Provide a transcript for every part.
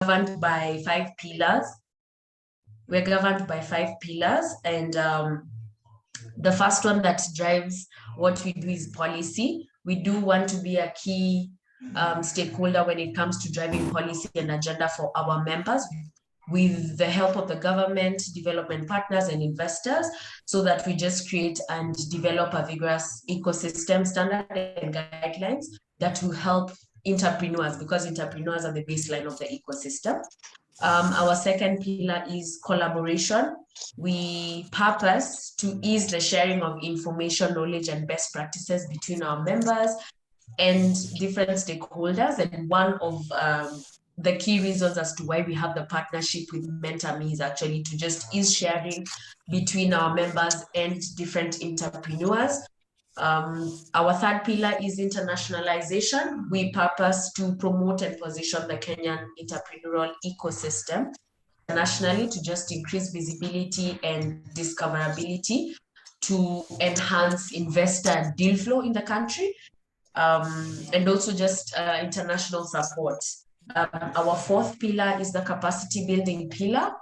governed by 5 pillars. We're governed by 5 pillars, and the first one that drives what we do is policy. We do want to be a key stakeholder when it comes to driving policy and agenda for our members, with the help of the government, development partners, and investors, so that we just create and develop a vigorous ecosystem standard and guidelines that will help entrepreneurs, because entrepreneurs are the baseline of the ecosystem. Our second pillar is collaboration. We purpose to ease the sharing of information, knowledge, and best practices between our members and different stakeholders. And one of the key reasons as to why we have the partnership with MentorMe is actually to just ease sharing between our members and different entrepreneurs. Our third pillar is internationalization. We purpose to promote and position the Kenyan entrepreneurial ecosystem internationally to just increase visibility and discoverability, to enhance investor and deal flow in the country, and also just international support. Our fourth pillar is the capacity building pillar,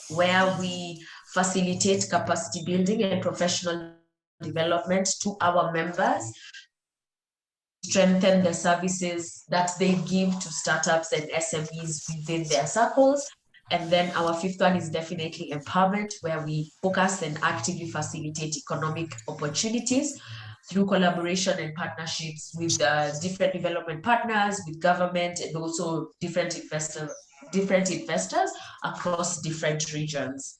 where we facilitate capacity building and professional development to our members, strengthen the services that they give to startups and SMEs within their circles. And then our fifth one is definitely empowerment, where we focus and actively facilitate economic opportunities through collaboration and partnerships with different development partners, with government, and also different investors across different regions.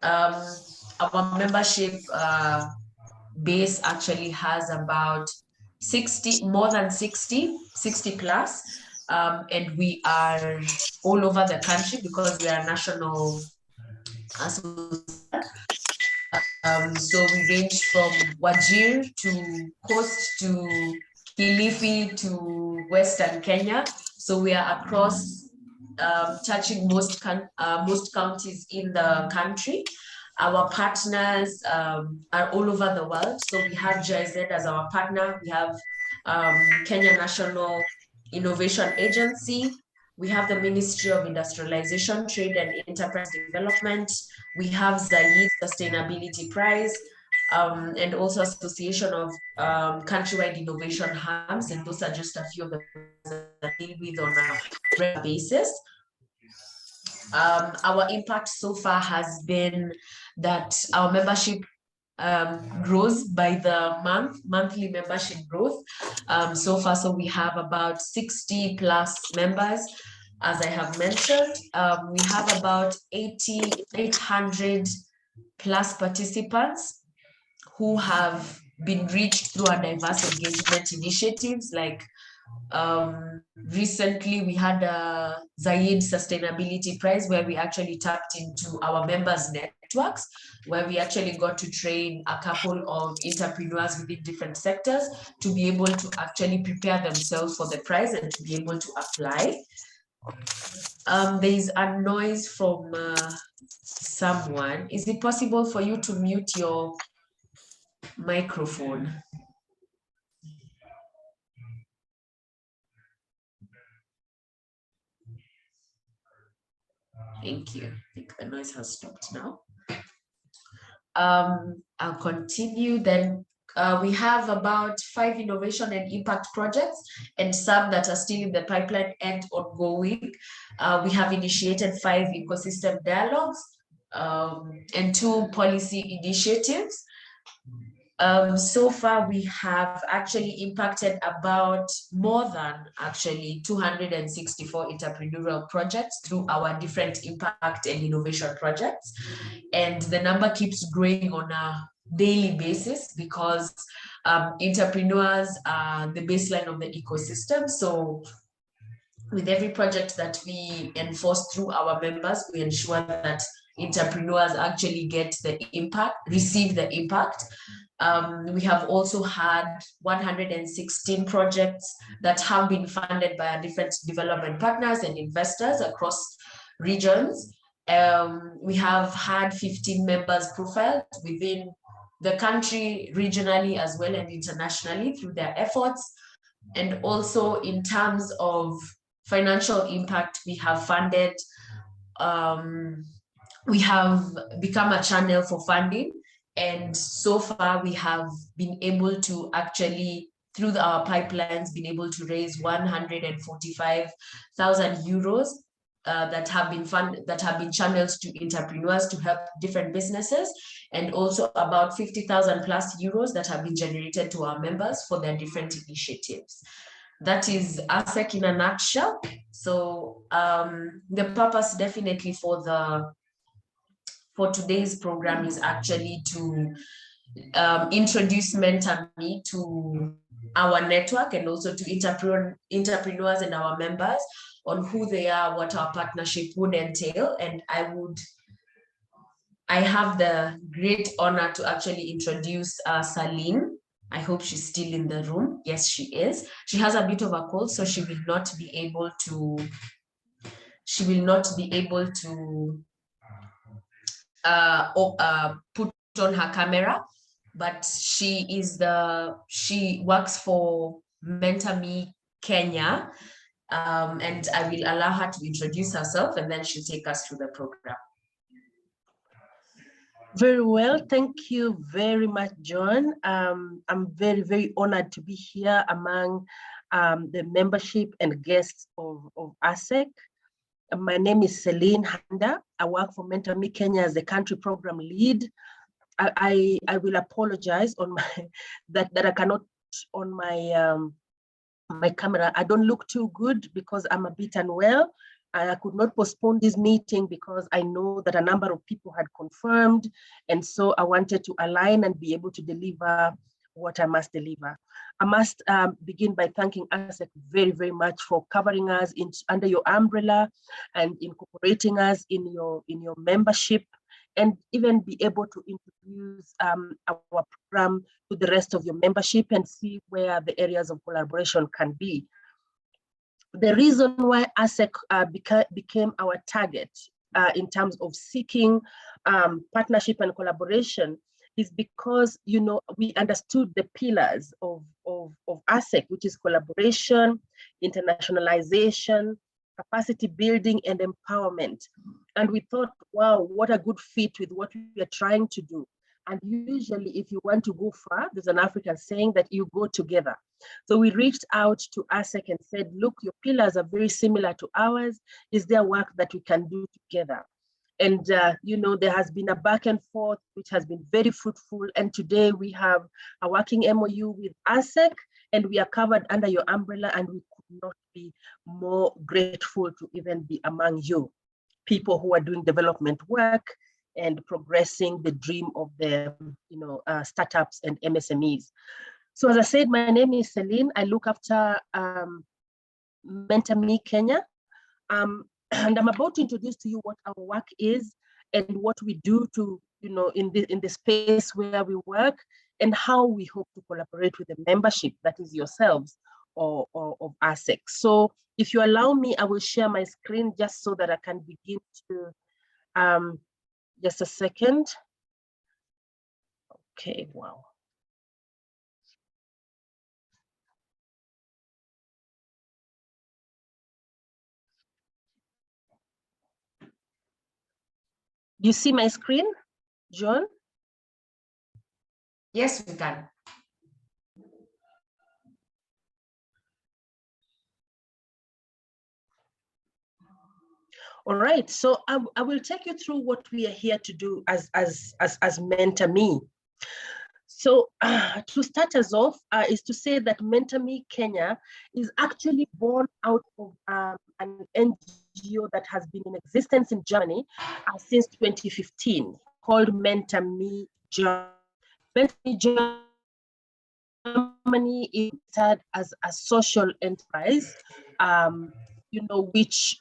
Our membership base actually has about 60 plus, and we are all over the country because we are a national association. So we range from Wajir to Coast to Kilifi to Western Kenya. So we are across, touching most counties in the country. Our partners are all over the world. So we have GIZ as our partner. We have Kenya National Innovation Agency. We have the Ministry of Industrialization, Trade and Enterprise Development. We have Zaid Sustainability Prize, and also Association of Countrywide Innovation Hubs. And those are just a few of the that I deal with on a regular basis. Our impact so far has been that our membership grows by the monthly membership growth. So far, so we have about 60 plus members, as I have mentioned. We have about 800 plus participants who have been reached through our diverse engagement initiatives. Like recently we had a Zaid Sustainability Prize, where we actually tapped into our members' networks, where we actually got to train a couple of entrepreneurs within different sectors to be able to actually prepare themselves for the prize and to be able to apply. There is a noise from someone. Is it possible for you to mute your microphone? Thank you. I think the noise has stopped now. I'll continue then. We have about 5 innovation and impact projects, and some that are still in the pipeline and ongoing. We have initiated 5 ecosystem dialogues and 2 policy initiatives. So far, we have actually impacted about more than actually 264 entrepreneurial projects through our different impact and innovation projects. And the number keeps growing on a daily basis because entrepreneurs are the baseline of the ecosystem. So with every project that we enforce through our members, we ensure that entrepreneurs actually get the impact, receive the impact. We have also had 116 projects that have been funded by our different development partners and investors across regions. We have had 15 members profiled within the country, regionally as well, and internationally through their efforts. And also in terms of financial impact, we have funded, we have become a channel for funding. And so far we have been able to actually, through our pipelines, been able to raise 145,000 euros that have been channeled to entrepreneurs to help different businesses, and also about 50,000 plus euros that have been generated to our members for their different initiatives. That is ASSEK in a nutshell. So the purpose definitely for today's program is actually to introduce MentorMe to our network, and also to entrepreneurs and our members on who they are, what our partnership would entail. And I have the great honor to actually introduce Celine. I hope she's still in the room. Yes, she is. She has a bit of a cold, so she will not be able to put on her camera, but she works for MentorMe Kenya, and I will allow her to introduce herself, and then she'll take us through the program. Very well, thank you very much, John. I'm very, very honored to be here among the membership and guests of ASSEK. My name is Celine Handa. I work for MentorMe Kenya as the country program lead. I will apologize on that I cannot on my camera. I don't look too good because I'm a bit unwell. I could not postpone this meeting because I know that a number of people had confirmed, and so I wanted to align and be able to deliver what I must deliver. I must begin by thanking ASSEK very, very much for covering us under your umbrella and incorporating us in your membership, and even be able to introduce our program to the rest of your membership and see where the areas of collaboration can be. The reason why ASSEK became our target in terms of seeking partnership and collaboration is because, you know, we understood the pillars of ASSEK, which is collaboration, internationalization, capacity building, and empowerment. And we thought, wow, what a good fit with what we are trying to do. And usually, if you want to go far, there's an African saying that you go together. So we reached out to ASSEK and said, look, your pillars are very similar to ours. Is there work that we can do together? And, you know, there has been a back and forth, which has been very fruitful. And today we have a working MOU with ASSEK, and we are covered under your umbrella, and we could not be more grateful to even be among you, people who are doing development work and progressing the dream of the, you know, startups and MSMEs. So as I said, my name is Celine. I look after MentorMe Kenya. And I'm about to introduce to you what our work is and what we do to, you know, in the space where we work, and how we hope to collaborate with the membership, that is yourselves, or of ASSEK. So if you allow me, I will share my screen just so that I can begin to, just a second. Okay, wow. Do you see my screen, John? Yes, we can. All right, so I will take you through what we are here to do as MentorMe. So to start us off is to say that MentorMe Kenya is actually born out of an NGO that has been in existence in Germany since 2015, called MentorMe Germany. MentorMe Germany is started as a social enterprise, you know, which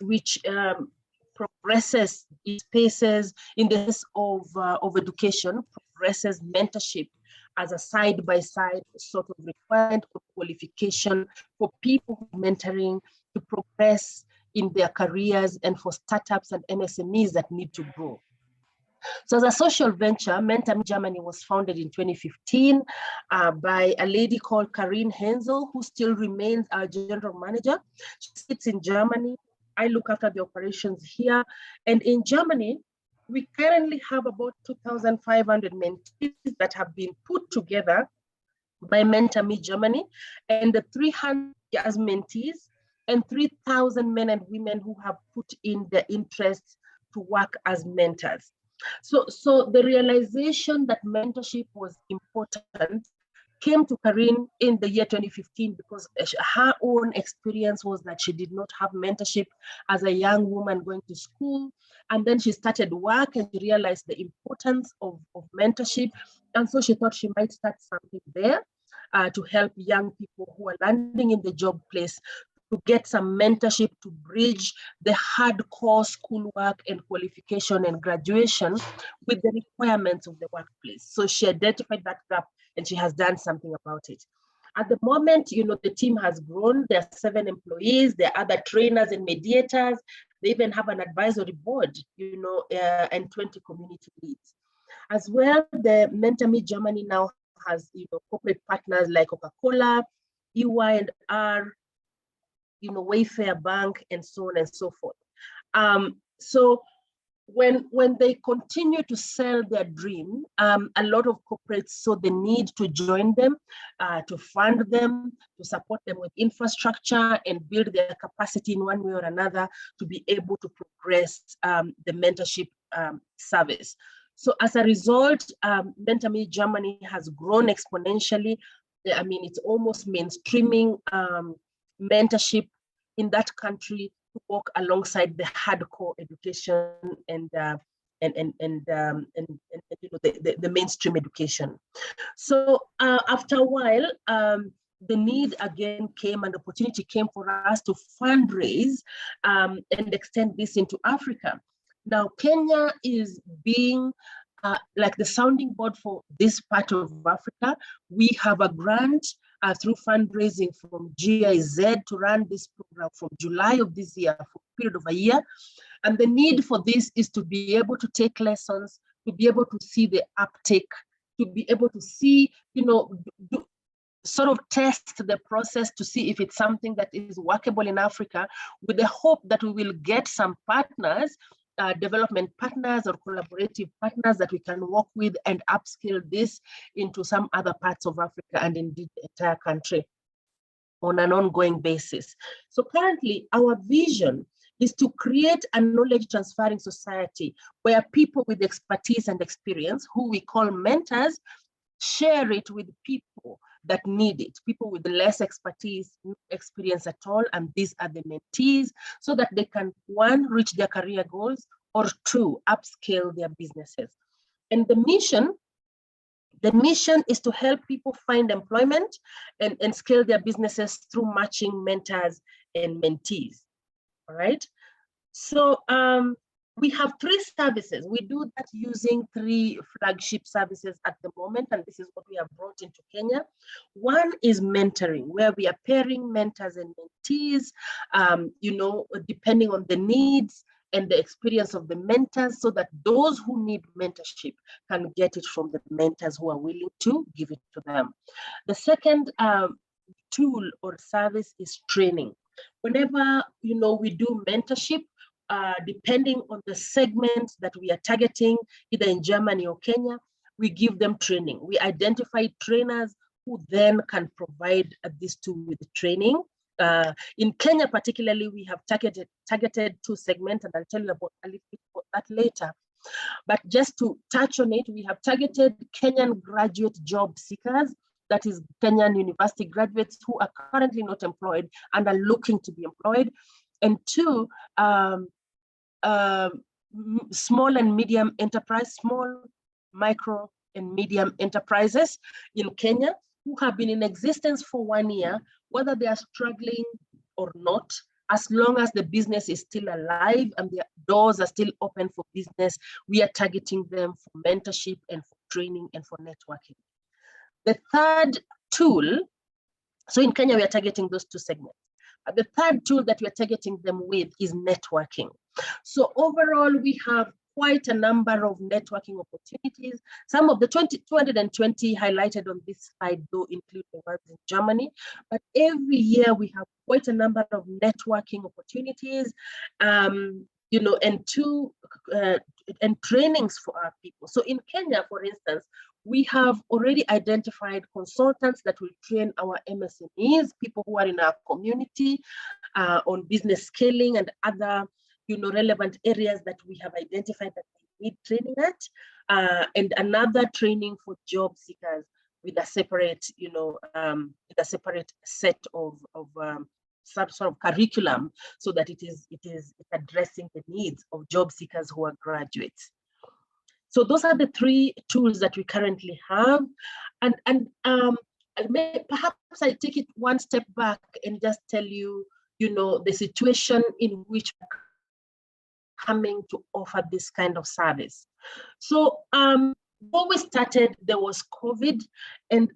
progresses in spaces in the sense of education, progresses mentorship as a side-by-side sort of requirement or qualification for people mentoring to progress in their careers, and for startups and MSMEs that need to grow. So as a social venture, MentorMe Germany was founded in 2015 by a lady called Karin Hensel, who still remains our general manager. She sits in Germany. I look after the operations here. And in Germany, we currently have about 2,500 mentees that have been put together by MentorMe Germany, and the 300 as mentees and 3,000 men and women who have put in their interests to work as mentors. So the realization that mentorship was important came to Karin in the year 2015 because her own experience was that she did not have mentorship as a young woman going to school. And then she started work and she realized the importance of mentorship. And so she thought she might start something there to help young people who are landing in the job place to get some mentorship to bridge the hardcore schoolwork and qualification and graduation with the requirements of the workplace. So she identified that gap and she has done something about it. At the moment, the team has grown. There are 7 employees, there are other trainers and mediators. They even have an advisory board, and 20 community leads. As well, the MentorMe Germany now has, corporate partners like Coca-Cola, EY&R, Wayfair Bank, and so on and so forth. So when they continue to sell their dream, a lot of corporates saw the need to join them, to fund them, to support them with infrastructure and build their capacity in one way or another to be able to progress the mentorship service. So as a result, MentorMe Germany has grown exponentially. I mean, it's almost mainstreaming mentorship in that country to walk alongside the hardcore education and the mainstream education. So after a while, the need again came and opportunity came for us to fundraise and extend this into Africa. Now, Kenya is being like the sounding board for this part of Africa. We have a grant through fundraising from GIZ to run this program from July of this year for a period of a year. And the need for this is to be able to take lessons, to be able to see the uptake, to be able to see, sort of test the process to see if it's something that is workable in Africa, with the hope that we will get some partners, development partners or collaborative partners that we can work with and upscale this into some other parts of Africa and indeed the entire country on an ongoing basis. So currently our vision is to create a knowledge transferring society where people with expertise and experience, who we call mentors, share it with people that need it, people with less expertise, experience at all, and these are the mentees, so that they can, 1, reach their career goals, or 2, upscale their businesses. And the mission is to help people find employment and scale their businesses through matching mentors and mentees, all right? So we have 3 services. We do that using 3 flagship services at the moment, and this is what we have brought into Kenya. One is mentoring, where we are pairing mentors and mentees, depending on the needs and the experience of the mentors, so that those who need mentorship can get it from the mentors who are willing to give it to them. The second tool or service is training. Whenever we do mentorship, depending on the segment that we are targeting, either in Germany or Kenya, we give them training. We identify trainers who then can provide this tool with the training. In Kenya particularly, we have targeted 2 segments, and I'll tell you about a little bit about that later. But just to touch on it, we have targeted Kenyan graduate job seekers, that is Kenyan university graduates who are currently not employed and are looking to be employed. And 2, small and medium enterprise, small, micro, and medium enterprises in Kenya who have been in existence for 1 year, whether they are struggling or not, as long as the business is still alive and their doors are still open for business, we are targeting them for mentorship and for training and for networking. The third tool, so in Kenya, we are targeting those 2 segments. The third tool that we are targeting them with is networking. So overall, we have quite a number of networking opportunities. Some of the 220 highlighted on this slide, though, include the ones in Germany. But every year we have quite a number of networking opportunities, you know, and trainings for our people. So in Kenya, for instance, we have already identified consultants that will train our MSMEs, people who are in our community, on business scaling and other, you know, relevant areas that we have identified that we need training at, and another training for job seekers with a separate, you know, with a separate set of some sort of curriculum, so that it is addressing the needs of job seekers who are graduates. So those are the three tools that we currently have, and perhaps I take it one step back and just tell you, you know, the situation in which we're coming to offer this kind of service. So when we started, there was COVID, and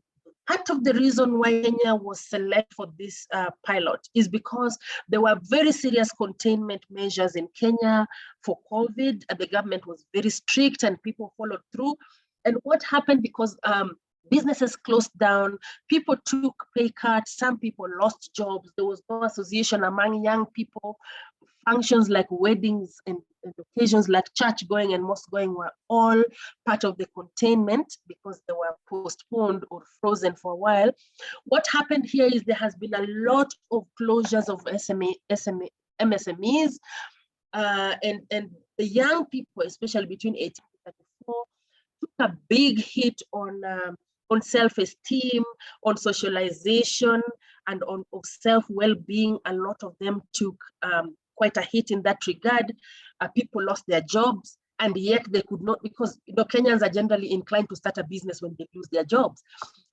part of the reason why Kenya was selected for this pilot is because there were very serious containment measures in Kenya for COVID. The government was very strict and people followed through. And what happened, because businesses closed down, people took pay cuts, some people lost jobs, there was no association among young people. Functions like weddings and occasions like church going and mosque going were all part of the containment because they were postponed or frozen for a while. What happened here is there has been a lot of closures of MSMEs, and the young people, especially between 18 and 34, took a big hit on self-esteem, on socialization, and on self-well-being. A lot of them took quite a hit in that regard. People lost their jobs, and yet they could not, because, you know, Kenyans are generally inclined to start a business when they lose their jobs,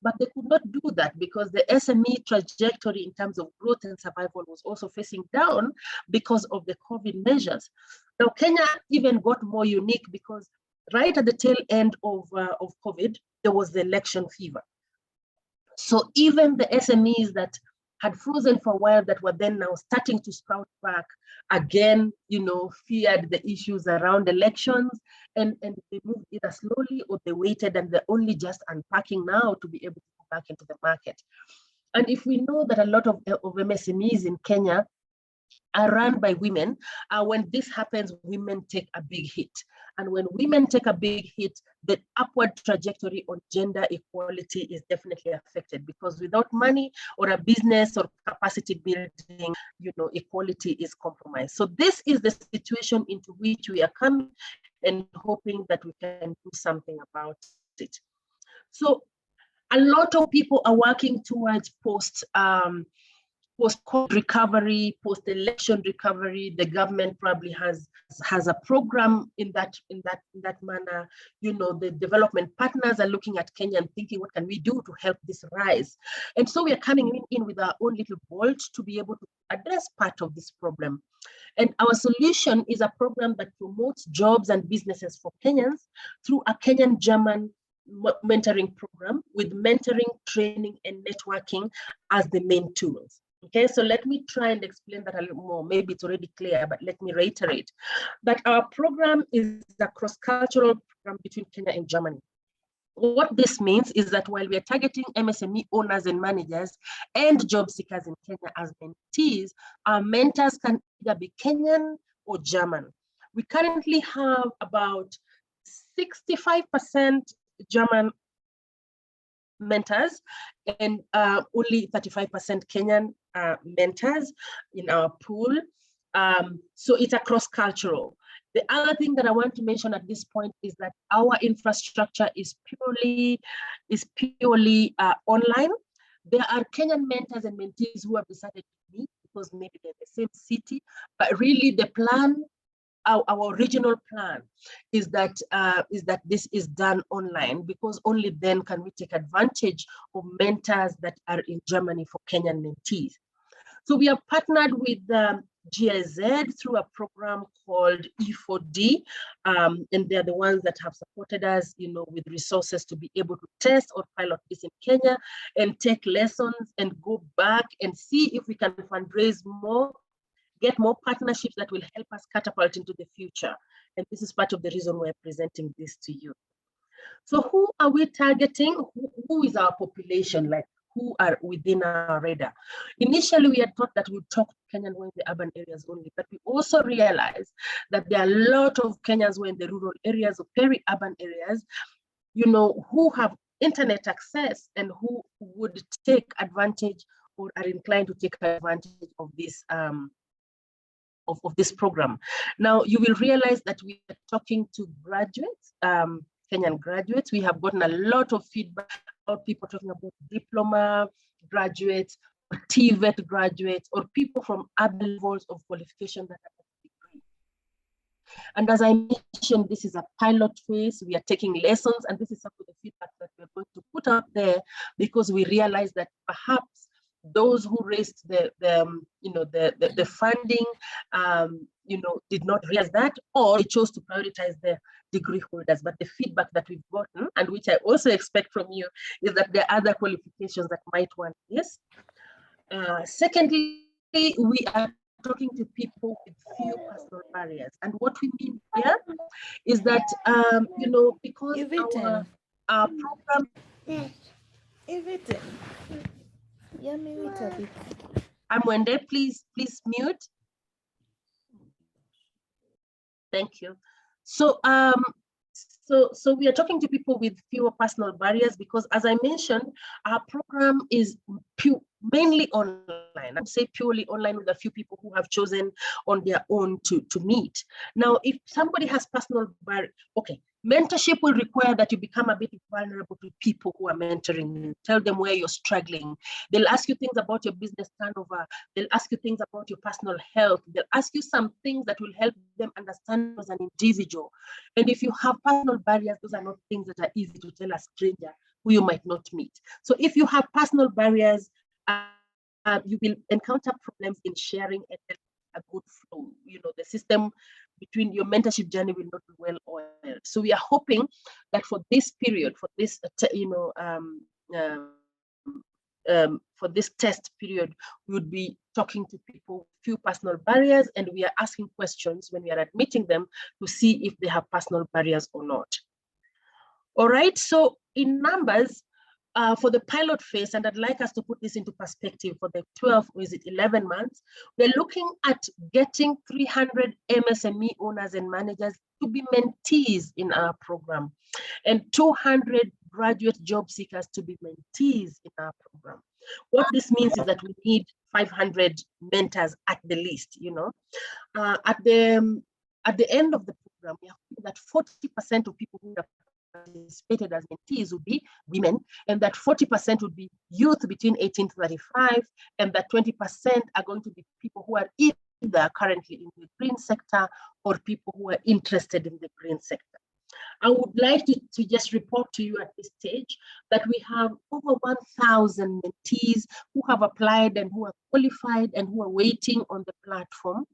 but they could not do that because the SME trajectory in terms of growth and survival was also facing down because of the COVID measures. Now, Kenya even got more unique because right at the tail end of COVID, there was the election fever. So even the SMEs that had frozen for a while, that were then now starting to sprout back again, you know, feared the issues around elections, and they moved either slowly or they waited, and they're only just unpacking now to be able to go back into the market. And if we know that a lot of MSMEs in Kenya are run by women, when this happens, women take a big hit. And when women take a big hit, the upward trajectory on gender equality is definitely affected, because without money or a business or capacity building, you know, equality is compromised. So this is the situation into which we are coming, and hoping that we can do something about it. So a lot of people are working towards post-COVID recovery, post-election recovery. The government probably has a program in that manner. You know, the development partners are looking at Kenya and thinking, what can we do to help this rise? And so we are coming in with our own little bolt to be able to address part of this problem. And our solution is a program that promotes jobs and businesses for Kenyans through a Kenyan German mentoring program, with mentoring, training, and networking as the main tools. Okay, so let me try and explain that a little more. Maybe it's already clear, but let me reiterate that our program is a cross-cultural program between Kenya and Germany. What this means is that while we are targeting MSME owners and managers and job seekers in Kenya as mentees, our mentors can either be Kenyan or German. We currently have about 65% German mentors and only 35% Kenyan mentors in our pool. So it's a cross-cultural. The other thing that I want to mention at this point is that our infrastructure is purely online. There are Kenyan mentors and mentees who have decided to meet because maybe they're the same city, but really the plan, our original plan is that this is done online, because only then can we take advantage of mentors that are in Germany for Kenyan mentees. So we have partnered with GIZ through a program called E4D, and they're the ones that have supported us, you know, with resources to be able to test or pilot this in Kenya and take lessons and go back and see if we can fundraise more, get more partnerships that will help us catapult into the future. And this is part of the reason we're presenting this to you. So who are we targeting? Who is our population? Like, who are within our radar? Initially, we had thought that we'd talk to Kenyans who are in the urban areas only, but we also realized that there are a lot of Kenyans who are in the rural areas or peri-urban areas, you know, who have internet access and who would take advantage or are inclined to take advantage of this of this program. Now, you will realize that we are talking to graduates, Kenyan graduates. We have gotten a lot of feedback about people talking about diploma graduates, or TVET graduates, or people from other levels of qualification that have a degree. And as I mentioned, this is a pilot phase. We are taking lessons, and this is some of the feedback that we're going to put out there, because we realize that perhaps those who raised the funding, did not realize that, or they chose to prioritize their degree holders. But the feedback that we've gotten, and which I also expect from you, is that there are other qualifications that might want this. Secondly, we are talking to people with few personal barriers. And what we mean here is that, because our program... Amwende, please mute. Thank you. So so we are talking to people with fewer personal barriers because, as I mentioned, our program is mainly online. I would say purely online, with a few people who have chosen on their own to meet. Now, if somebody has personal barrier, okay, mentorship will require that you become a bit vulnerable to people who are mentoring you. Tell them where you're struggling. They'll ask you things about your business turnover. They'll ask you things about your personal health. They'll ask you some things that will help them understand you as an individual. And if you have personal barriers, those are not things that are easy to tell a stranger who you might not meet. So if you have personal barriers, you will encounter problems in sharing a good flow. The system between your mentorship journey will not be well oiled. So we are hoping that for this period, for this for this test period, we would be talking to people with few personal barriers, and we are asking questions when we are admitting them to see if they have personal barriers or not. All right, so in numbers, for the pilot phase, and I'd like us to put this into perspective, for the 12 or is it 11 months, we're looking at getting 300 MSME owners and managers to be mentees in our program, and 200 graduate job seekers to be mentees in our program. What this means is that we need 500 mentors at the least. At the end of the program, we have that 40% of people who have participated as mentees would be women, and that 40% would be youth between 18 to 35, and that 20% are going to be people who are either currently in the green sector or people who are interested in the green sector. I would like to just report to you at this stage that we have over 1,000 mentees who have applied and who are qualified and who are waiting on the platform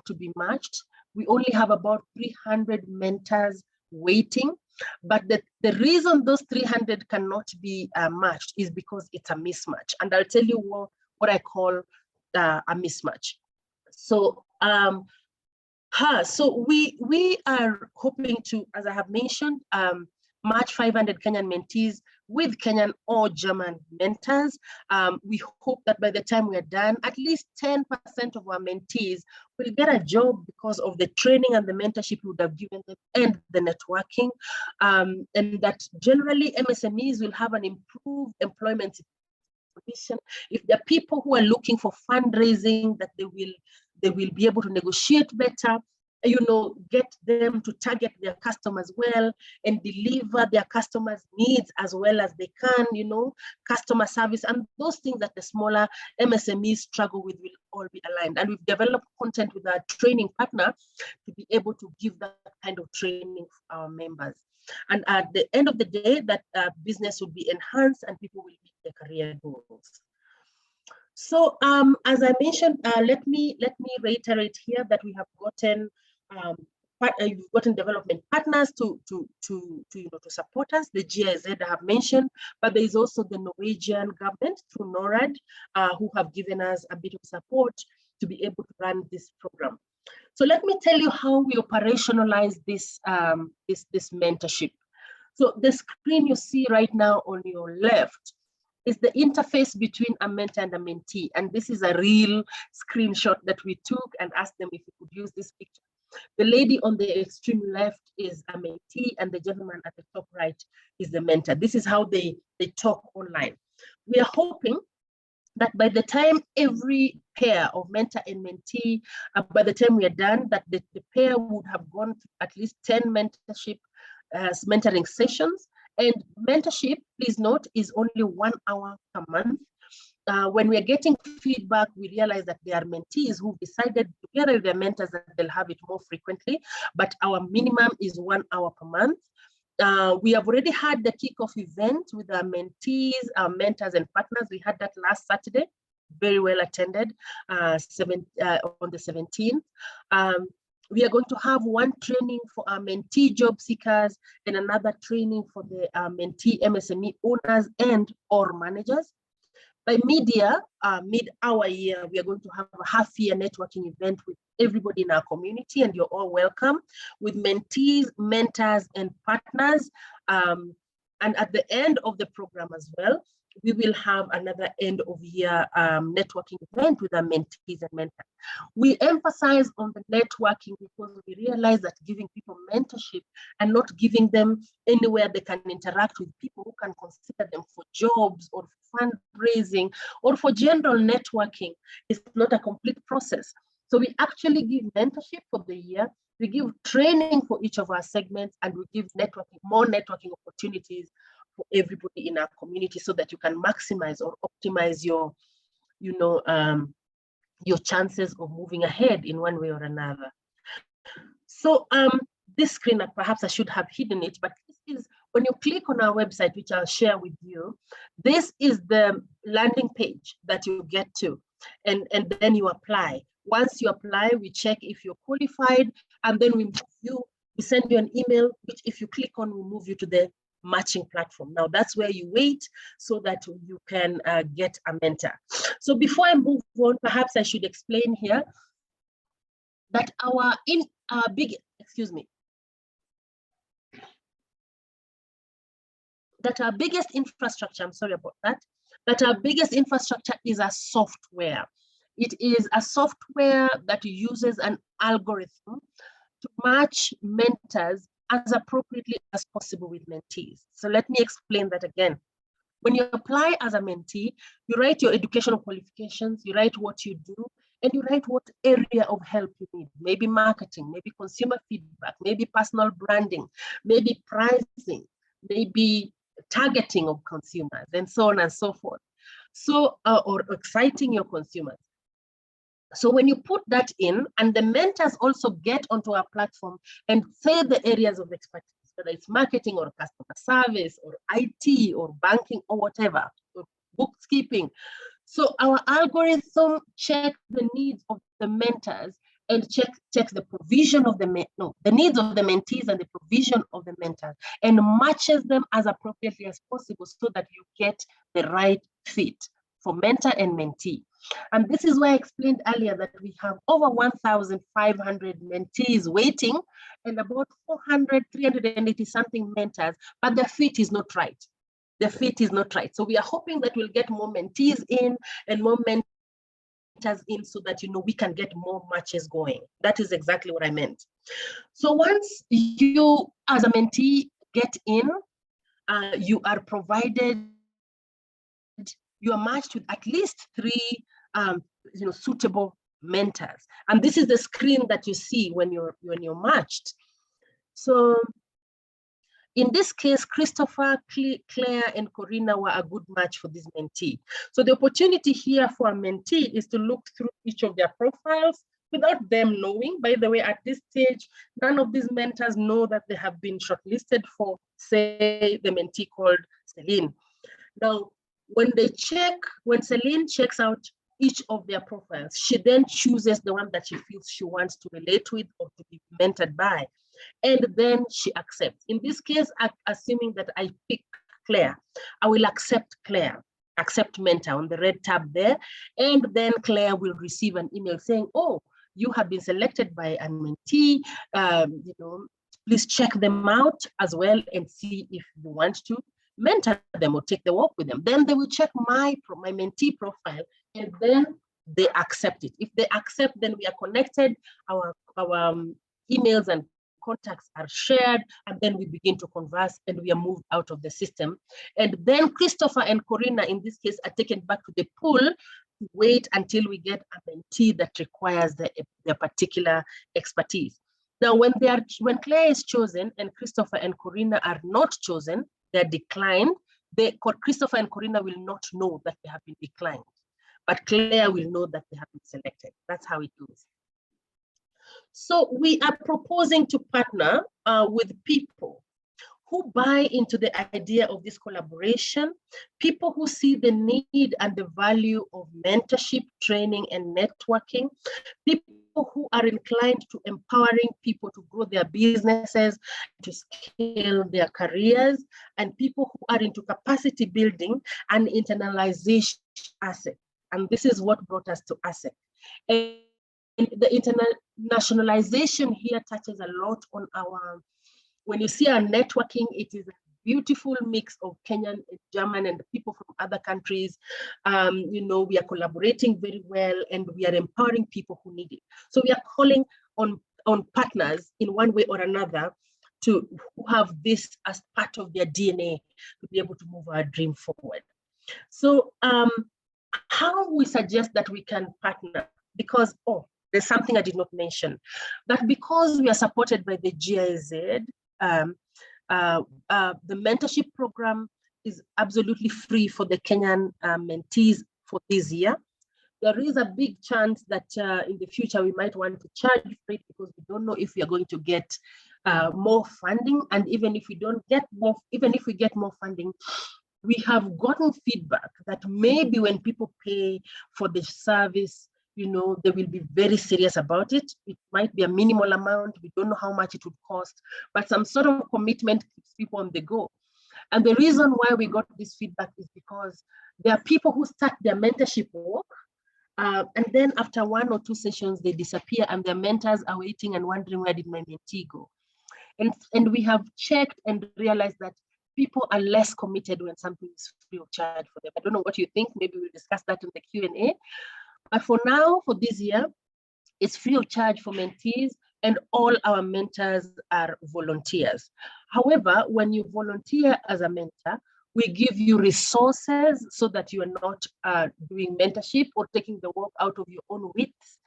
to be matched. We only have about 300 mentors waiting, but the reason those 300 cannot be matched is because it's a mismatch. And I'll tell you what I call a mismatch. So so we are hoping to, as I have mentioned, match 500 Kenyan mentees with Kenyan or German mentors. We hope that by the time we are done, at least 10% of our mentees will get a job because of the training and the mentorship we would have given them and the networking. And that generally MSMEs will have an improved employment situation. If there are people who are looking for fundraising, that they will be able to negotiate better, get them to target their customers well and deliver their customers' needs as well as they can, customer service, and those things that the smaller MSMEs struggle with will all be aligned. And we've developed content with our training partner to be able to give that kind of training for our members. And at the end of the day, that business will be enhanced and people will meet their career goals. So as I mentioned, let me reiterate here that we have gotten development partners to support us. The GIZ I have mentioned, but there is also the Norwegian government through NORAD who have given us a bit of support. to be able to run this program. So let me tell you how we operationalize this, this mentorship. So the screen you see right now on your left is the interface between a mentor and a mentee. And this is a real screenshot that we took and asked them if we could use this picture. The lady on the extreme left is a mentee and the gentleman at the top right is the mentor. This is how they talk online. We are hoping that by the time every pair of mentor and mentee, by the time we are done, that the pair would have gone through at least 10 mentoring sessions. And mentorship, please note, is only 1 hour per month. When we are getting feedback, we realize that there are mentees who decided together with their mentors that they'll have it more frequently, but our minimum is 1 hour per month. We have already had the kickoff event with our mentees, our mentors and partners. We had that last Saturday, very well attended, on the 17th. We are going to have one training for our mentee job seekers and another training for the mentee MSME owners and or managers. By mid-hour year, we are going to have a half-year networking event with everybody in our community, and you're all welcome, with mentees, mentors, and partners. And at the end of the program as well, we will have another end-of-year networking event with our mentees and mentors. We emphasize on the networking because we realize that giving people mentorship and not giving them anywhere they can interact with people who can consider them for jobs or fundraising or for general networking is not a complete process. So we actually give mentorship for the year, we give training for each of our segments, and we give more networking opportunities for everybody in our community so that you can maximize or optimize your, your chances of moving ahead in one way or another. So this screen, perhaps I should have hidden it, but this is, when you click on our website, which I'll share with you, this is the landing page that you get to, and then you apply. Once you apply, we check if you're qualified, and then we send you an email, which if you click on, we move you to the matching platform. Now that's where you wait so that you can get a mentor. So before I move on, perhaps I should explain here that our biggest infrastructure, I'm sorry about that, that our biggest infrastructure is a software. It is a software that uses an algorithm to match mentors as appropriately as possible with mentees. So let me explain that again. When you apply as a mentee, you write your educational qualifications, you write what you do, and you write what area of help you need. Maybe marketing, maybe consumer feedback, maybe personal branding, maybe pricing, maybe targeting of consumers, and so on and so forth. So, or exciting your consumers. So when you put that in, and the mentors also get onto our platform and say the areas of expertise, whether it's marketing or customer service or IT or banking or whatever, or bookkeeping. So our algorithm checks the needs of the mentors and checks the provision of the needs of the mentees and the provision of the mentors, and matches them as appropriately as possible so that you get the right fit for mentor and mentee. And this is why I explained earlier that we have over 1,500 mentees waiting and about 380 something mentors, but the fit is not right. The fit is not right. So we are hoping that we'll get more mentees in and more mentors in so that, we can get more matches going. That is exactly what I meant. So once you, as a mentee, get in, you are provided, you are matched with at least 3 suitable mentors. And this is the screen that you see when you're matched. So in this case, Christopher, Claire, and Corina were a good match for this mentee. So the opportunity here for a mentee is to look through each of their profiles without them knowing. By the way, at this stage, none of these mentors know that they have been shortlisted for, say, the mentee called Celine. Now, when Celine checks out each of their profiles, she then chooses the one that she feels she wants to relate with or to be mentored by, and then she accepts. In this case, assuming that I pick Claire, I will accept Claire. accept mentor on the red tab there. And then Claire will receive an email saying, oh, you have been selected by a mentee, you know, please check them out as well and see if you want to mentor them or take the walk with them. Then they will check my mentee profile, and then they accept it. If they accept, then we are connected, our emails and contacts are shared, and then we begin to converse and we are moved out of the system. And then Christopher and Corina, in this case, are taken back to the pool to wait until we get a mentee that requires their particular expertise. Now, when Claire is chosen and Christopher and Corina are not chosen, they're declined, Christopher and Corina will not know that they have been declined, but Claire will know that they have been selected. That's how it goes. So we are proposing to partner with people who buy into the idea of this collaboration, people who see the need and the value of mentorship, training, and networking, people who are inclined to empowering people to grow their businesses, to scale their careers, and people who are into capacity building and internalization ASSEK. And this is what brought us to ASSEK. And the internationalization here touches a lot on our, when you see our networking, it is a beautiful mix of Kenyan, German, and people from other countries. You know, we are collaborating very well, and we are empowering people who need it. So we are calling on partners in one way or another to have this as part of their DNA to be able to move our dream forward. So how we suggest that we can partner, because, there's something I did not mention, that because we are supported by the GIZ, the mentorship program is absolutely free for the Kenyan mentees for this year. There is a big chance that in the future we might want to charge for it, because we don't know if we are going to get more funding. And even if we don't get more, even if we get more funding, we have gotten feedback that maybe when people pay for the service, you know, they will be very serious about it. It might be a minimal amount. We don't know how much it would cost, but some sort of commitment keeps people on the go. And the reason why we got this feedback is because there are people who start their mentorship work, and then after 1 or 2 sessions, they disappear, and their mentors are waiting and wondering, where did my mentee go? And we have checked and realized that people are less committed when something is free of charge for them. I don't know what you think. Maybe we'll discuss that in the Q&A. But for now, for this year, it's free of charge for mentees, and all our mentors are volunteers. However, when you volunteer as a mentor, we give you resources so that you are not doing mentorship or taking the work out of your own wits,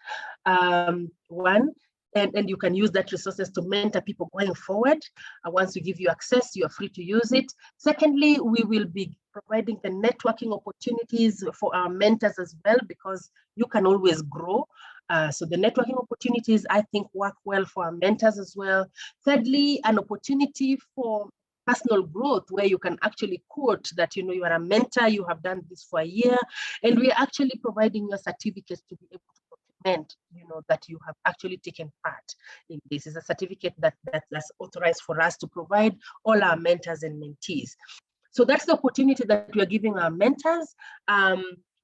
and you can use that resources to mentor people going forward. Once we give you access, you are free to use it. Secondly, we will be providing the networking opportunities for our mentors as well, because you can always grow. So the networking opportunities, I think, work well for our mentors as well. Thirdly, an opportunity for personal growth, where you can actually quote that, you know, you are a mentor, you have done this for a year, and we are actually providing your certificates to be able to document, you know, that you have actually taken part in this. Is a certificate that's authorized for us to provide all our mentors and mentees. So that's the opportunity that we are giving our mentors.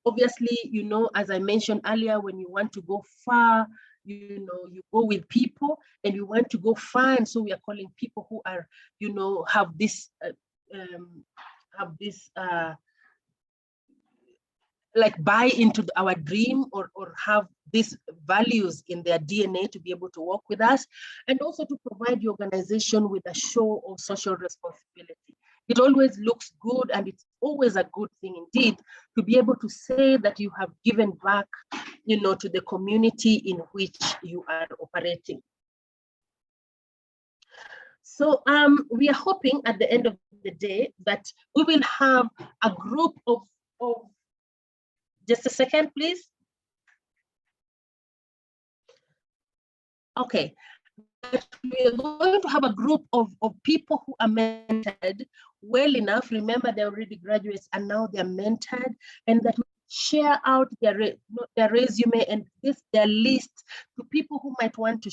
Obviously, you know, as I mentioned earlier, when you want to go far, you know, you go with people, and you want to go far, and so we are calling people who are, you know, have this like buy into our dream, or have these values in their DNA to be able to work with us, and also to provide the organization with a show of social responsibility. It always looks good, and it's always a good thing indeed to be able to say that you have given back, you know, to the community in which you are operating. So we are hoping at the end of the day that we will have a group of just a second, please. Okay. We are going to have a group of people who are mentored well enough. Remember, they're already graduates and now they're mentored, and that we share out their resume and give their list to people who might want to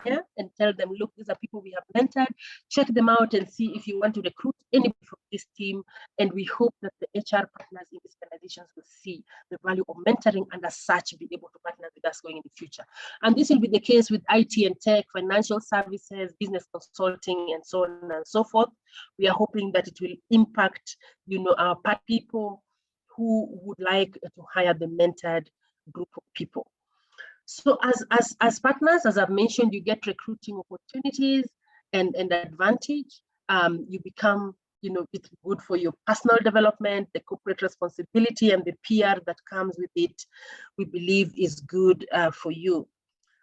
hire, and tell them, look, these are people we have mentored. Check them out and see if you want to recruit anybody from this team. And we hope that the HR partners in these organizations will see the value of mentoring, and as such be able to partner with us going in the future. And this will be the case with IT and tech, financial services, business consulting, and so on and so forth. We are hoping that it will impact, our people who would like to hire the mentored group of people. So as partners, as I've mentioned, you get recruiting opportunities and advantage. You become, it's good for your personal development, the corporate responsibility and the PR that comes with it, we believe is good for you.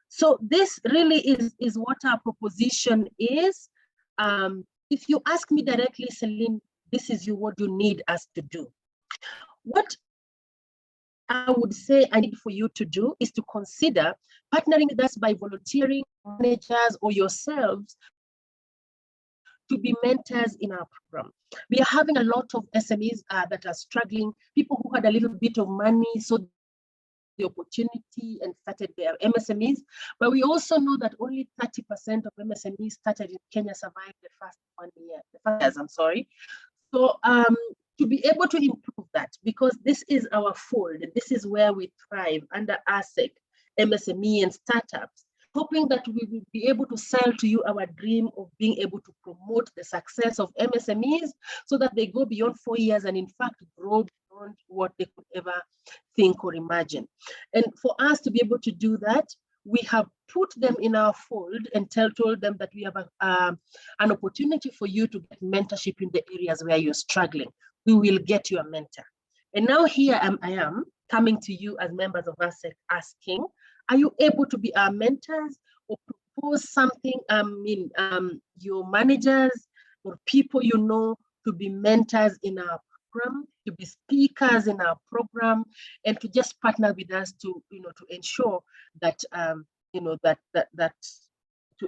So this really is what our proposition is. If you ask me directly, Celine, this is what you need us to do. What I would say I need for you to do is to consider partnering with us by volunteering, managers or yourselves to be mentors in our program. We are having a lot of SMEs that are struggling, people who had a little bit of money, so the opportunity and started their MSMEs. But we also know that only 30% of MSMEs started in Kenya survived the first 1 year, the first years, I'm sorry. So to be able to improve that, because this is our fold, this is where we thrive under ASSEK, MSME and startups, hoping that we will be able to sell to you our dream of being able to promote the success of MSMEs so that they go beyond 4 years and in fact grow beyond what they could ever think or imagine. And for us to be able to do that, we have put them in our fold and told them that we have an opportunity for you to get mentorship in the areas where you're struggling. We will get you a mentor. And now here I am coming to you as members of ASSEK asking, are you able to be our mentors or propose something, your managers or people you know to be mentors in our program, to be speakers in our program, and to just partner with us to, to ensure that, to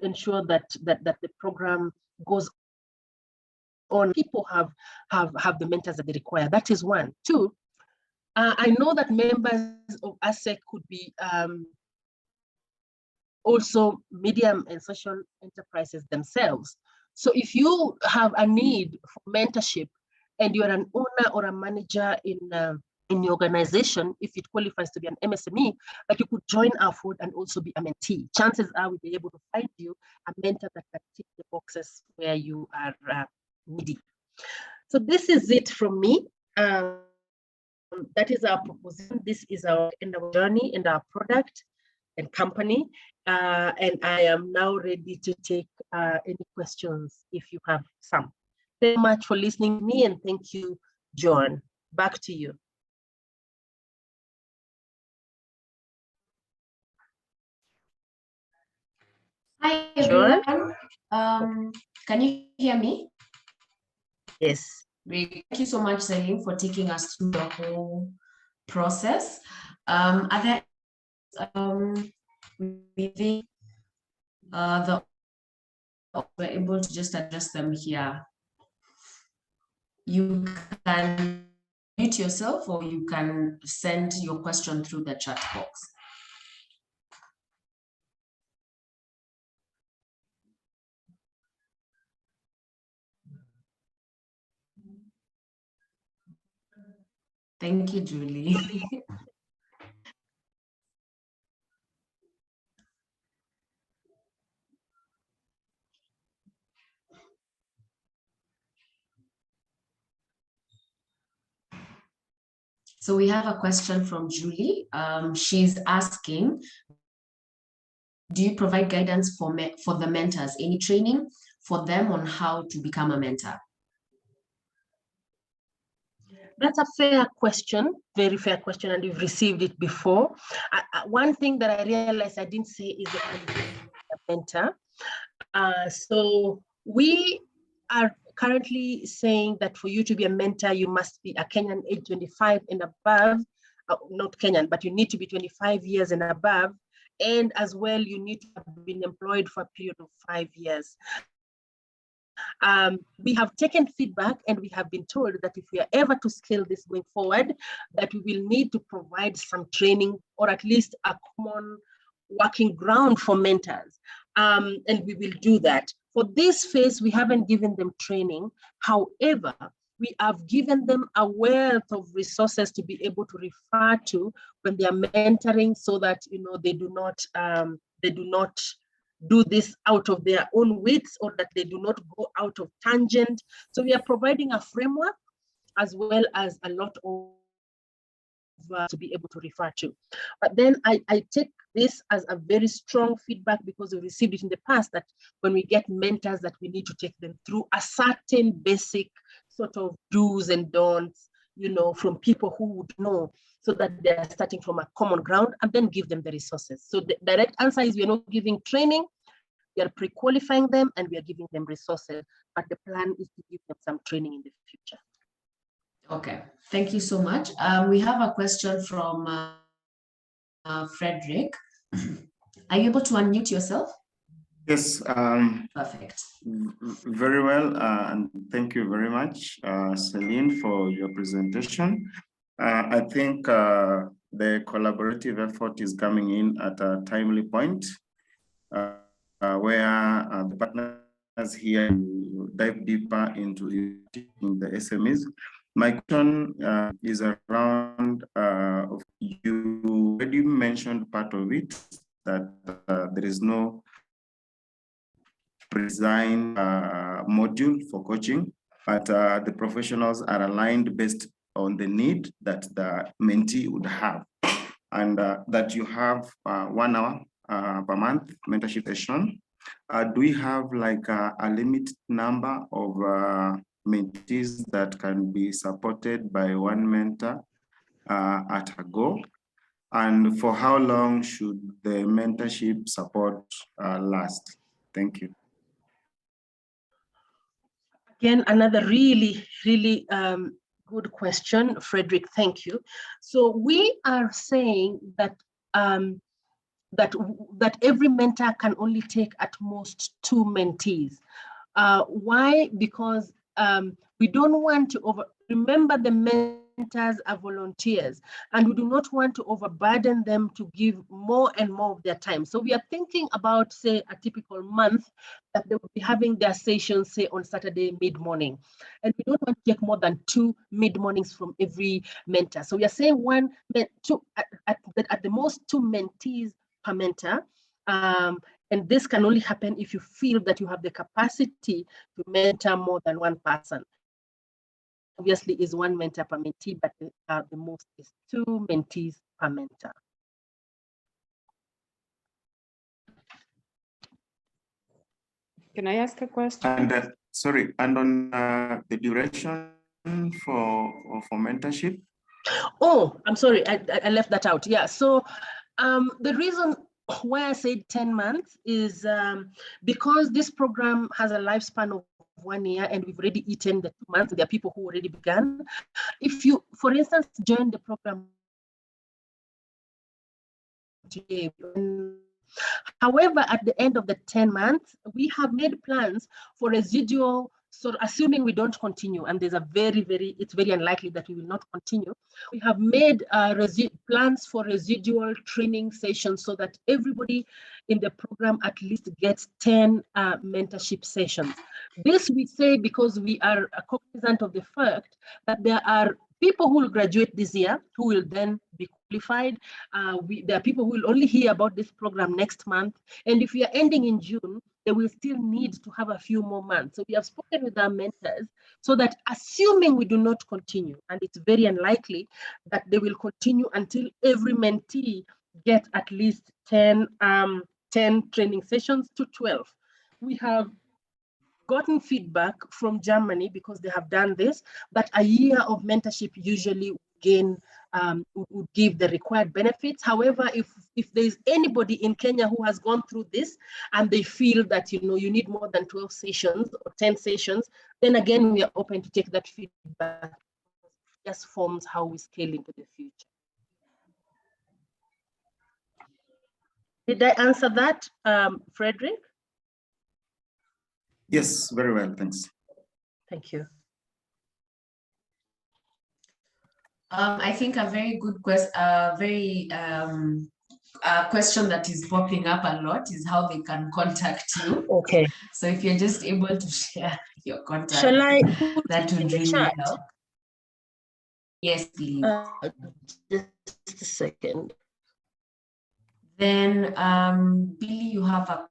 ensure that the program goes on. People have the mentors that they require. That is one. Two, I know that members of ASSEK could be also medium and social enterprises themselves. So if you have a need for mentorship and you're an owner or a manager in your organization, if it qualifies to be an MSME, that you could join our fold and also be a mentee. Chances are we'll be able to find you a mentor that can tick the boxes where you are needy. So this is it from me. That is our proposition. This is our journey and our product and company. And I am now ready to take any questions if you have some. Thank you much for listening to me, and thank you, John. Back to you. Hi, everyone. Can you hear me? Yes. Thank you so much, Celine, for taking us through the whole process. Are there within we're able to just address them here? You can mute yourself or you can send your question through the chat box. Thank you, Julie. So we have a question from Julie. She's asking, do you provide guidance for the mentors? Any training for them on how to become a mentor? That's a fair question, very fair question, and you've received it before. One thing that I realized I didn't say is a mentor. So we are currently saying that for you to be a mentor, you must be a Kenyan age 25 and above, not Kenyan, but you need to be 25 years and above. And as well, you need to have been employed for a period of 5 years. We have taken feedback and we have been told that if we are ever to scale this going forward, that we will need to provide some training or at least a common working ground for mentors. And we will do that. For this phase, we haven't given them training. However, we have given them a wealth of resources to be able to refer to when they are mentoring, so that they do not do this out of their own wits, or that they do not go out of tangent. So we are providing a framework as well as a lot of to be able to refer to. But then I take this as a very strong feedback, because we received it in the past that when we get mentors, that we need to take them through a certain basic sort of do's and don'ts, from people who would know, so that they're starting from a common ground, and then give them the resources. So the direct answer is, we are not giving training, we are pre-qualifying them, and we are giving them resources, but the plan is to give them some training in the future. Okay, thank you so much. We have a question from Frederick. Are you able to unmute yourself? Yes. Perfect. Very well, and thank you very much, Celine, for your presentation. I think the collaborative effort is coming in at a timely point, where the partners here dive deeper into the SMEs. My question is around, you already mentioned part of it, that there is no design module for coaching, but the professionals are aligned based on the need that the mentee would have, and that you have 1 hour per month mentorship session. Do we have like a limited number of mentees that can be supported by one mentor at a go? And for how long should the mentorship support last? Thank you. Again, another really, really good question, Frederick. Thank you. So we are saying that that every mentor can only take at most 2 mentees. Why? Because we don't want to remember, the mentors are volunteers, and we do not want to overburden them to give more and more of their time. So we are thinking about, say, a typical month that they will be having their sessions, say, on Saturday mid-morning. And we don't want to take more than 2 mid-mornings from every mentor. So we are saying at the most 2 mentees per mentor. And this can only happen if you feel that you have the capacity to mentor more than one person. Obviously, is 1 mentor per mentee, but the most is 2 mentees per mentor. Can I ask a question? And sorry, and on the duration for mentorship? Oh, I'm sorry, I left that out. Yeah, so the reason why I said 10 months is because this program has a lifespan of 1 year, and we've already eaten the 2 months. There are people who already began. If you, for instance, join the program today, however, at the end of the 10 months, we have made plans for residual. So assuming we don't continue, and there's it's very unlikely that we will not continue, we have made plans for residual training sessions, so that everybody in the program at least gets 10 mentorship sessions. This we say because we are cognizant of the fact that there are people who will graduate this year who will then be qualified. There are people who will only hear about this program next month. And if we are ending in June, they will still need to have a few more months. So we have spoken with our mentors, so that assuming we do not continue, and it's very unlikely that they will continue until every mentee gets at least 10 training sessions to 12. We have gotten feedback from Germany, because they have done this, that a year of mentorship usually would give the required benefits. However, if there's anybody in Kenya who has gone through this and they feel that you need more than 12 sessions or 10 sessions, then again we are open to take that feedback. It just forms how we scale into the future. Did I answer that, Frederick? Yes, very well, thanks. Thank you. I think a very good question, a question that is popping up a lot is how they can contact you. Okay. So if you're just able to share your contact, Shall I put that it in would the really chat? help. Yes, please. Just a second. Then, Billy, you have a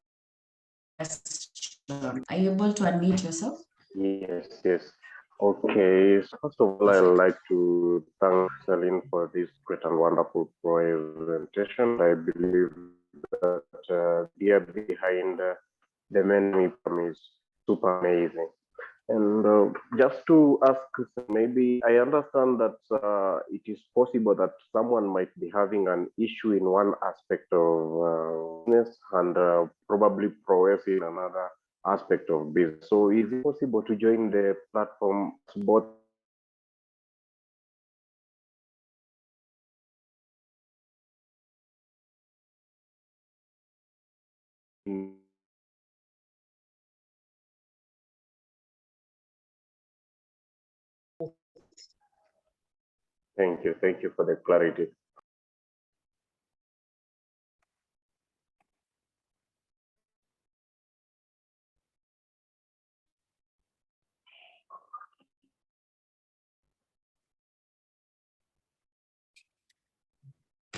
question. Are you able to unmute yourself? Yes, yes. Okay, so first of all, I'd like to thank Celine for this great and wonderful presentation. I believe that the idea behind the MentorMe program is super amazing. And just to ask, maybe I understand that it is possible that someone might be having an issue in one aspect of business and probably progress in another aspect of business. So is it possible to join the platform both? Thank you for the clarity.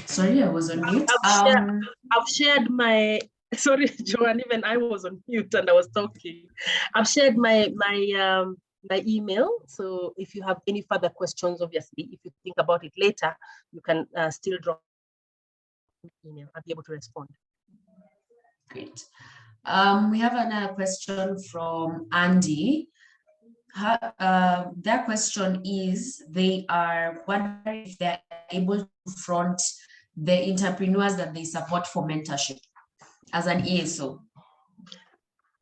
Sorry, I was on mute. I've shared my, sorry, Joanne, even I was on mute and I was talking. I've shared my email. So if you have any further questions, obviously, if you think about it later, you can still drop an email. I'll be able to respond. Great. We have another question from Andy. Their question is, they are wondering if they're able to front the entrepreneurs that they support for mentorship as an ESO.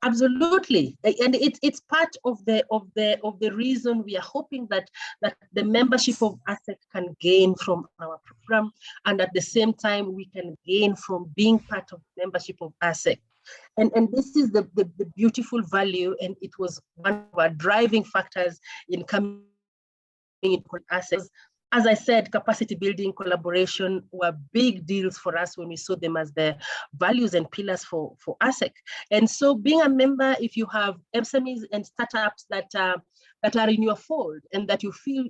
Absolutely, and it's part of the reason we are hoping that the membership of ASSEK can gain from our program, and at the same time we can gain from being part of the membership of ASSEK. And this is the beautiful value, and it was one of our driving factors in coming into ASSEK. As I said, capacity building, collaboration were big deals for us when we saw them as the values and pillars for ASSEK. And so being a member, if you have MSMEs and startups that are in your fold and that you feel,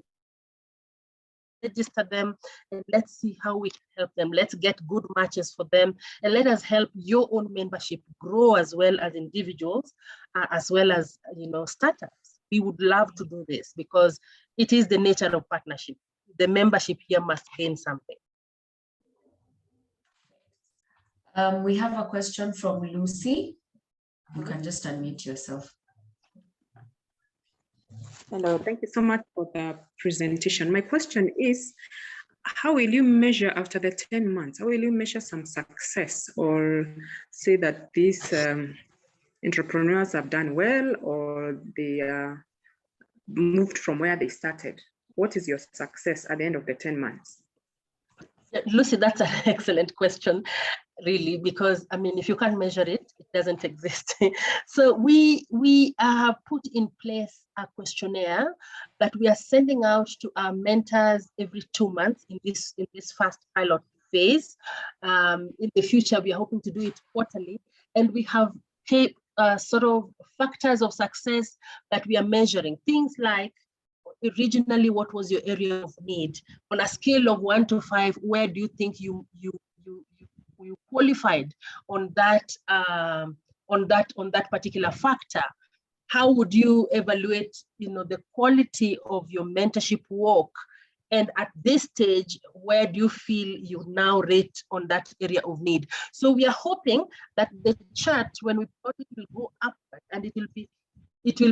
register them and let's see how we can help them. Let's get good matches for them, and let us help your own membership grow as well as individuals, as well as startups. We would love to do this because it is the nature of partnership. The membership here must gain something. We have a question from Lucy. You can just unmute yourself. Hello, thank you so much for the presentation. My question is, how will you measure after the 10 months? How will you measure some success or say that these entrepreneurs have done well or they moved from where they started? What is your success at the end of the 10 months? Lucy, that's an excellent question, really, because I mean, if you can't measure it, it doesn't exist. So we have put in place a questionnaire that we are sending out to our mentors every 2 months in this first pilot phase. In the future, we are hoping to do it quarterly, and we have sort of factors of success that we are measuring. Things like, originally, what was your area of need? On a scale of 1 to 5, where do you think you qualified on that particular factor? How would you evaluate, the quality of your mentorship work? And at this stage, where do you feel you now rate on that area of need? So we are hoping that the chart, when we put it, will go upward, and it will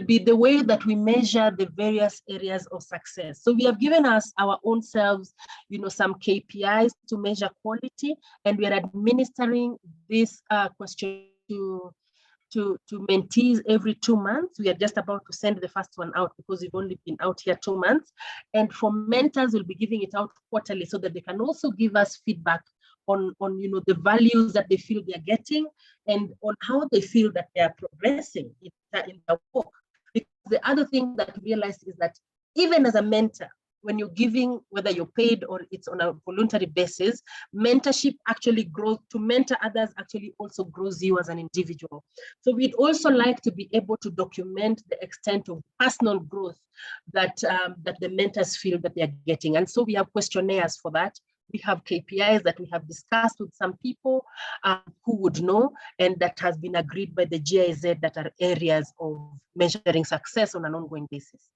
be the way that we measure the various areas of success. So we have given us our own selves, some KPIs to measure quality, and we are administering this question to mentees every 2 months. We are just about to send the first one out because we've only been out here 2 months. And for mentors, we'll be giving it out quarterly so that they can also give us feedback you know, the values that they feel they're getting, and on how they feel that they are progressing in their work. Because the other thing that we realized is that even as a mentor, when you're giving, whether you're paid or it's on a voluntary basis, mentorship actually grows. To mentor others actually also grows you as an individual. So we'd also like to be able to document the extent of personal growth that, that the mentors feel that they're getting. And so we have questionnaires for that. We have KPIs that we have discussed with some people who would know, and that has been agreed by the GIZ that are areas of measuring success on an ongoing basis.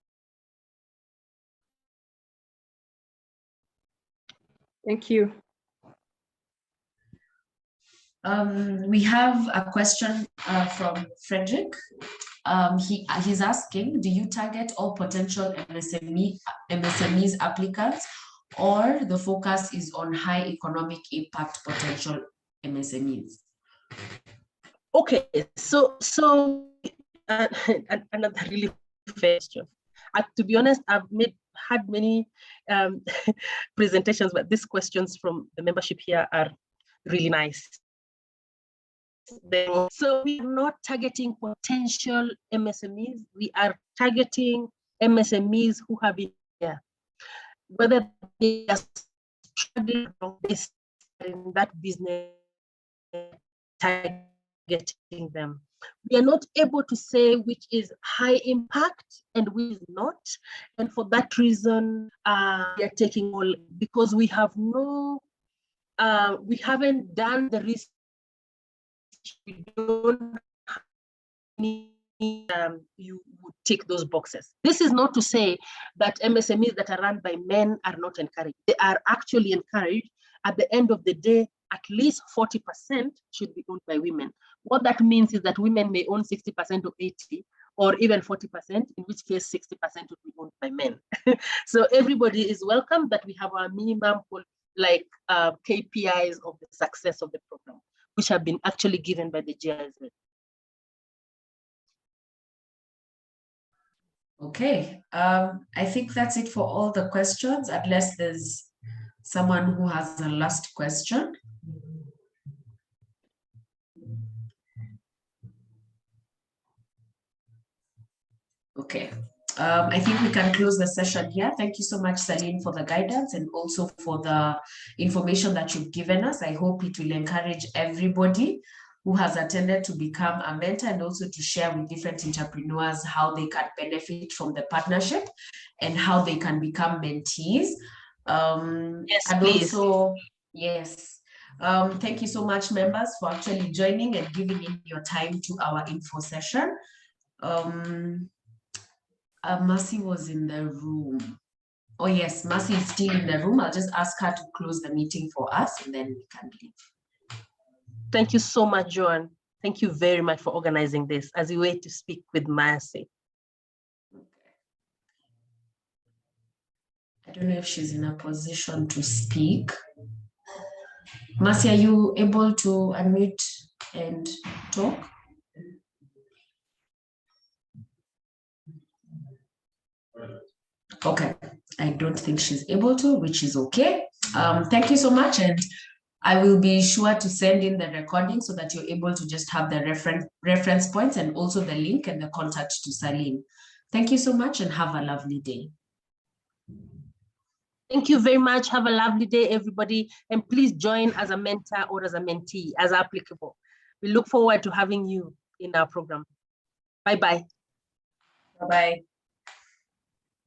Thank you. We have a question from Frederick. He's asking, do you target all potential MSMEs applicants, or the focus is on high economic impact potential MSMEs? Okay, so another really question. To be honest, I've had many presentations, but these questions from the membership here are really nice. So we are not targeting potential MSMEs. We are targeting MSMEs who have been here, whether they are struggling in that business, targeting them. We are not able to say which is high impact and which is not. And for that reason, we are taking all, because we have no, we haven't done the research. We don't need, you would tick those boxes. This is not to say that MSMEs that are run by men are not encouraged. They are actually encouraged. At the end of the day, at least 40% should be owned by women. What that means is that women may own 60% or 80%, or even 40%, in which case 60% would be owned by men. So everybody is welcome, but we have our minimum like KPIs of the success of the program, which have been actually given by the GIZ. Okay, I think that's it for all the questions, unless there's someone who has a last question. Okay, I think we can close the session here. Thank you so much, Celine, for the guidance and also for the information that you've given us. I hope it will encourage everybody who has attended to become a mentor, and also to share with different entrepreneurs how they can benefit from the partnership and how they can become mentees. Yes, and please. Also, yes. Thank you so much, members, for actually joining and giving in your time to our info session. Mercy was in the room. Oh yes, Mercy is still in the room. I'll just ask her to close the meeting for us, and then we can leave. Thank you so much, Joan. Thank you very much for organizing this as we wait to speak with Mercy. I don't know if she's in a position to speak. Mercy, are you able to unmute and talk? Okay, I don't think she's able to, which is okay. Thank you so much, and I will be sure to send in the recording so that you're able to just have the reference points and also the link and the contact to Salim. Thank you so much and have a lovely day. Thank you very much. Have a lovely day, everybody. And please join as a mentor or as a mentee, as applicable. We look forward to having you in our program. Bye-bye. Bye-bye.